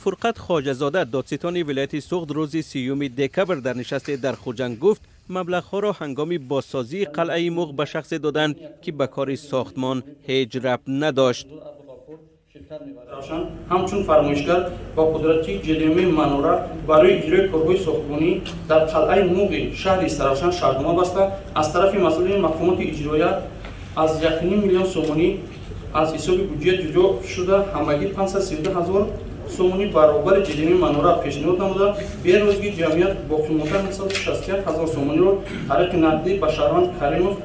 فرقت خواجه‌زاده دادستان ولایت سوخت روز 30 دکبر در نشست در خوجند گفت مبلغ‌ها را هنگام بازسازی قلعه موغ به شخص دادند که به کار ساختمان هیچ ربط نداشت. همچون فرمایشگر با قدرتی جلیمی منوره برای اجرای کارهای ساختمانی در قلعه موغ شهر استرافشان شهرنامه بسته از طرف مسئولین مقامات اجرایی از 1.5 میلیون سومانی از حساب بودجه جدا شده همگی 532,000 سومانی برابر جلیمی منوره پیشنهاد نموده. به روزگی جمعیت باقی مانده 961,000 سومانی را طریق نقدی به شهروند کریموف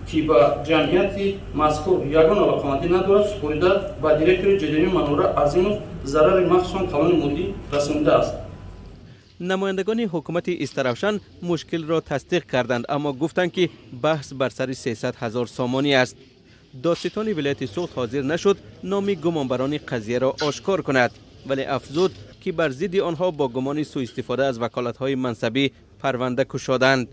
که با جمعیت مذکور یگان علاقمندی ندارد سپرده و دیرکتور جلیمی منوره عظیموف ضرر مخصوصا کلان مودی رسانده است. نمایندگان حکومت استرافشان مشکل را تصدیق کردند اما گفتند که بحث بر سر 300,000 سومانی است. دادستان ولایت سوخت حاضر نشد نام گمانبران قضیه را آشکار کند ولی افزود که بر ضد آنها با گمان سوء استفاده از وکالت‌های منصبی پرونده گشادند.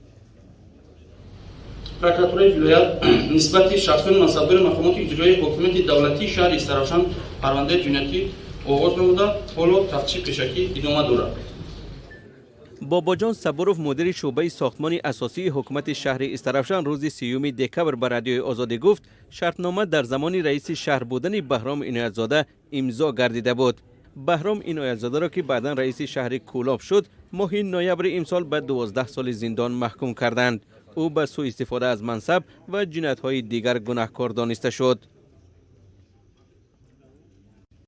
پرокуратураи ولایت نسبت شخصان منصبدار مقامات اجرایی حکومت دولتی شهر استرافشان پرونده جنایتی آغاز نموده حالا تفتیش پیشکی ادامه دارد. باباجان صبوروف مدیر شعبه ساختمان اساسی حکومت شهر استرافشان روز 30 دکبر به رادیوی آزادی گفت شرطنامه در زمان رئیس شهر بودن بهرام عنایت‌زاده امضا گردیده بود. بهرام عنایت‌زاده را که بعدا رئیس شهر کولاب شد ماه نوامبر امسال به 12 سال زندان محکوم کردند. او به سوء استفاده از منصب و جنایت‌های دیگر گناهکار دانسته شد.